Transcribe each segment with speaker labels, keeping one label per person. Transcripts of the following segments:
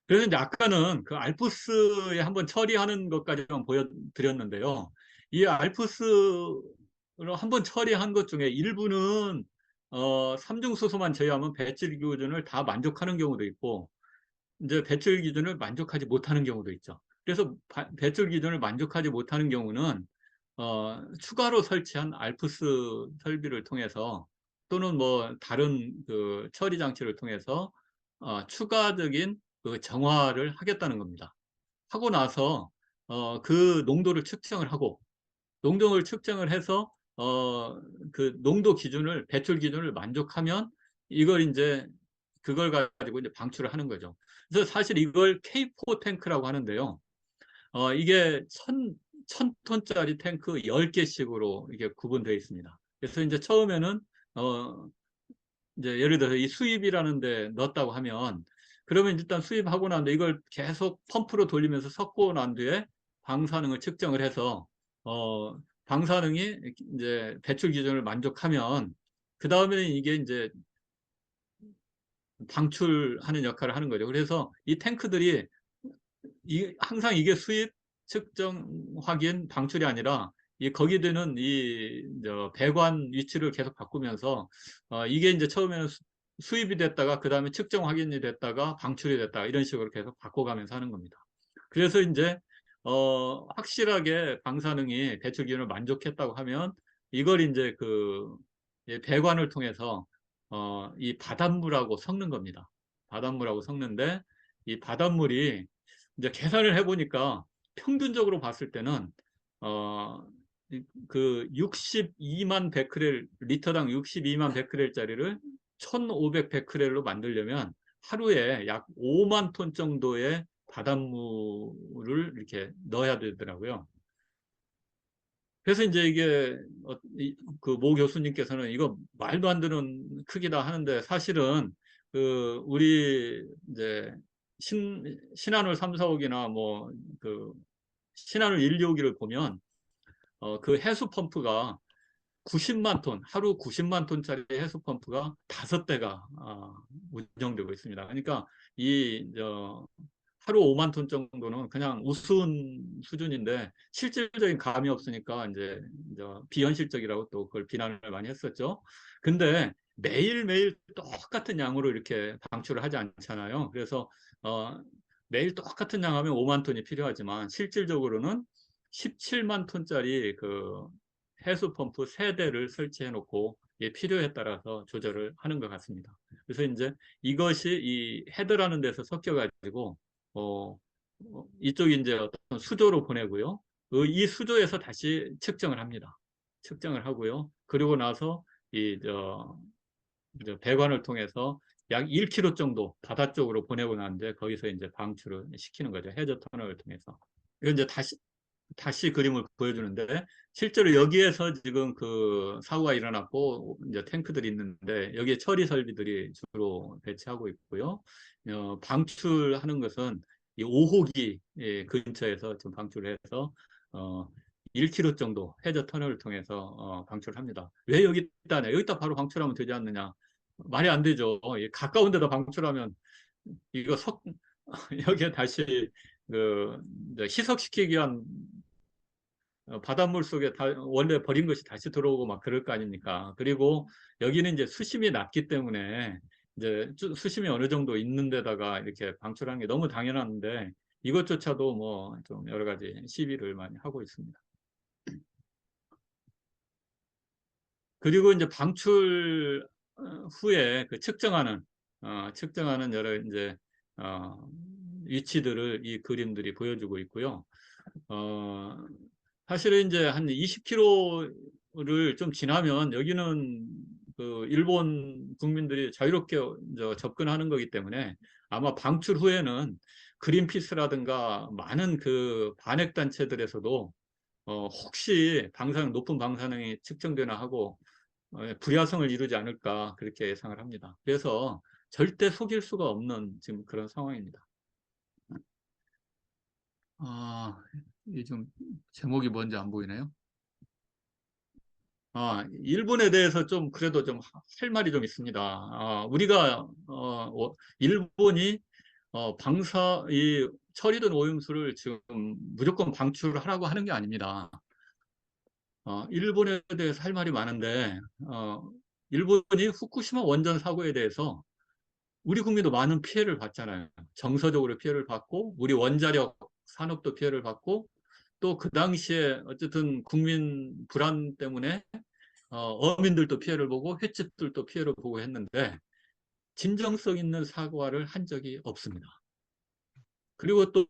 Speaker 1: 그래서 이제 아까는 그 알프스에 한번 처리하는 것까지만 보여드렸는데요. 이 알프스로 한번 처리한 것 중에 일부는 삼중수소만 제외하면 배출 기준을 다 만족하는 경우도 있고, 이제 배출 기준을 만족하지 못하는 경우도 있죠. 그래서 배출 기준을 만족하지 못하는 경우는 추가로 설치한 알프스 설비를 통해서 또는 뭐 다른 그 처리 장치를 통해서 추가적인 그 정화를 하겠다는 겁니다. 하고 나서 그 농도를 측정을 하고 농도를 측정을 해서 그 농도 기준을 배출 기준을 만족하면 이걸 이제 그걸 가지고 이제 방출을 하는 거죠. 그래서 사실 이걸 K4 탱크라고 하는데요. 이게 천 톤짜리 탱크 10개씩으로 이게 구분되어 있습니다. 그래서 이제 처음에는 어 이제 예를 들어서 이 수입이라는 데 넣었다고 하면 그러면 일단 수입하고 난 뒤에 이걸 계속 펌프로 돌리면서 섞고 난 뒤에 방사능을 측정을 해서 방사능이 이제 배출 기준을 만족하면 그 다음에는 이게 이제 방출하는 역할을 하는 거죠. 그래서 이 탱크들이 항상 이게 수입, 측정, 확인, 방출이 아니라 거기 되는 배관 위치를 계속 바꾸면서 이게 이제 처음에는 수입이 됐다가 그 다음에 측정 확인이 됐다가 방출이 됐다가 이런 식으로 계속 바꿔가면서 하는 겁니다. 그래서 이제 확실하게 방사능이 배출 기준을 만족했다고 하면 이걸 이제 배관을 통해서 이 바닷물하고 섞는 겁니다. 바닷물하고 섞는데 이 바닷물이 이제 계산을 해보니까 평균적으로 봤을 때는 어, 그 62만 베크렐 리터당 62만 베크렐짜리를 1,500 베크렐로 만들려면 하루에 약 5만 톤 정도의 바닷물을 이렇게 넣어야 되더라고요. 그래서 이제 이게 그모 교수님께서는 이거 말도 안 되는 크기다 하는데 사실은 우리 이제 신한울 3, 4호기나 뭐 그 신한울 1, 2호기를 보면 그 해수 펌프가 90만 톤, 하루 90만 톤짜리 해수 펌프가 5대가 운영되고 있습니다. 그러니까 하루 5만 톤 정도는 그냥 우스운 수준인데 실질적인 감이 없으니까 이제 비현실적이라고 또 그걸 비난을 많이 했었죠. 근데 매일매일 똑같은 양으로 이렇게 방출을 하지 않잖아요. 그래서 어, 매일 똑같은 양 하면 5만 톤이 필요하지만 실질적으로는 17만 톤짜리 그 해수 펌프 3대를 설치해 놓고 필요에 따라서 조절을 하는 것 같습니다. 그래서 이제 이것이 이 헤드라는 데서 섞여가지고 어, 이쪽이 이제 어떤 수조로 보내고요. 이 수조에서 다시 측정을 합니다. 측정을 하고요. 그리고 나서 이제 배관을 통해서 약 1km 정도 바다 쪽으로 보내고 나는데 거기서 이제 방출을 시키는 거죠. 해저 터널을 통해서. 이건 이제 다시 그림을 보여주는데 실제로 여기에서 지금 그 사고가 일어났고 이제 탱크들이 있는데 여기에 처리 설비들이 주로 배치하고 있고요. 방출하는 것은 이 5호기 근처에서 지금 방출을 해서 어, 1km 정도 해저 터널을 통해서 방출을 합니다. 왜 여기 있다냐? 여기다 바로 방출하면 되지 않느냐? 말이 안 되죠. 가까운 데다 방출하면 이거 여기에 다시 그 이제 희석시키기 위한 바닷물 속에 원래 버린 것이 다시 들어오고 막 그럴 거 아닙니까? 그리고 여기는 이제 수심이 낮기 때문에 이제 수심이 어느 정도 있는 데다가 이렇게 방출하는 게 너무 당연한데 이것조차도 뭐 좀 여러 가지 시비를 많이 하고 있습니다. 그리고 이제 방출 후에 그 측정하는 여러 이제 어, 위치들을 이 그림들이 보여주고 있고요. 어, 사실은 이제 한 20km를 좀 지나면 여기는 그 일본 국민들이 자유롭게 접근하는 거기 때문에 아마 방출 후에는 그린피스라든가 많은 그 반핵 단체들에서도 혹시 높은 방사능이 측정되나 하고 불야성을 이루지 않을까 그렇게 예상을 합니다. 그래서 절대 속일 수가 없는 지금 그런 상황입니다. 아, 이 좀 제목이 뭔지 안 보이네요. 일본에 대해서 좀 그래도 좀 할 말이 좀 있습니다. 우리가 일본이 이 처리된 오염수를 지금 무조건 방출하라고 하는 게 아닙니다. 일본에 대해서 할 말이 많은데, 일본이 후쿠시마 원전 사고에 대해서 우리 국민도 많은 피해를 봤잖아요. 정서적으로 피해를 받고, 우리 원자력 산업도 피해를 받고, 또 그 당시에 어쨌든 국민 불안 때문에 어민들도 피해를 보고 횟집들도 피해를 보고 했는데 진정성 있는 사과를 한 적이 없습니다. 그리고 또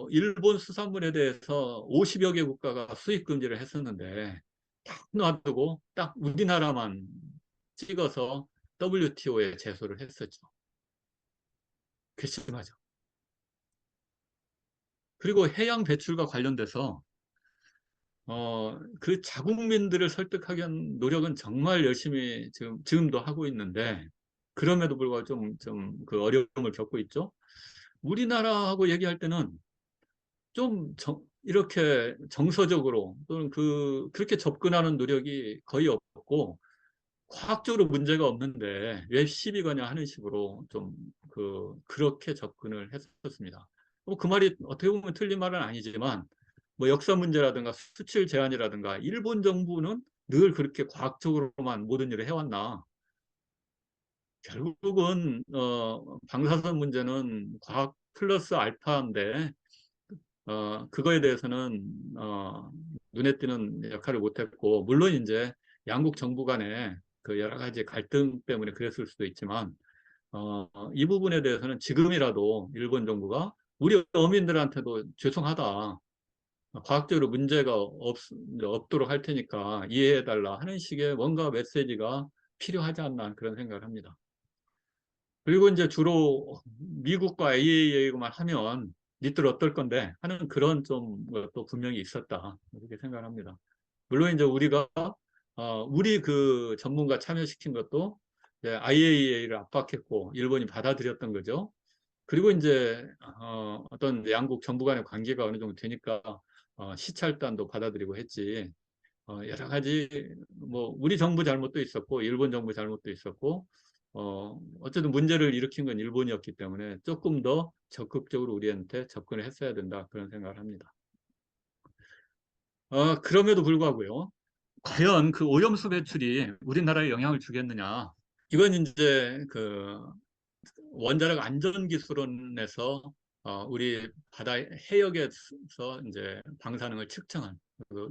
Speaker 1: 일본 수산물에 대해서 50여 개 국가가 수입 금지를 했었는데 딱 놔두고 딱 우리나라만 찍어서 WTO에 제소를 했었죠. 괘씸하죠. 그리고 해양 배출과 관련돼서 그 자국민들을 설득하기 위한 노력은 정말 열심히 지금도 하고 있는데 그럼에도 불구하고 좀 그 어려움을 겪고 있죠. 우리나라하고 얘기할 때는 좀 이렇게 정서적으로 또는 그렇게 접근하는 노력이 거의 없고 과학적으로 문제가 없는데 왜 시비 거냐 하는 식으로 좀 그렇게 접근을 했었습니다. 그 말이 어떻게 보면 틀린 말은 아니지만 뭐 역사 문제라든가 수출 제한이라든가 일본 정부는 늘 그렇게 과학적으로만 모든 일을 해왔나. 결국은 방사선 문제는 과학 플러스 알파인데 그거에 대해서는 눈에 띄는 역할을 못했고 물론 이제 양국 정부 간에 그 여러 가지 갈등 때문에 그랬을 수도 있지만 이 부분에 대해서는 지금이라도 일본 정부가 우리 어민들한테도 죄송하다. 과학적으로 문제가 없도록 할 테니까 이해해달라 하는 식의 뭔가 메시지가 필요하지 않나 그런 생각을 합니다. 그리고 이제 주로 미국과 AAA만 하면 니들 어떨 건데 하는 그런 좀 것도 분명히 있었다. 이렇게 생각합니다. 물론 이제 우리가 우리 그 전문가 참여시킨 것도 IAEA를 압박했고 일본이 받아들였던 거죠. 그리고 이제 어떤 양국 정부 간의 관계가 어느 정도 되니까 시찰단도 받아들이고 했지. 여러 가지 뭐 우리 정부 잘못도 있었고 일본 정부 잘못도 있었고 어쨌든 문제를 일으킨 건 일본이었기 때문에 조금 더 적극적으로 우리한테 접근을 했어야 된다 그런 생각을 합니다. 그럼에도 불구하고요. 과연 그 오염수 배출이 우리나라에 영향을 주겠느냐? 이건 이제 그 원자력 안전기술원에서 우리 바다 해역에서 이제 방사능을 측정한 그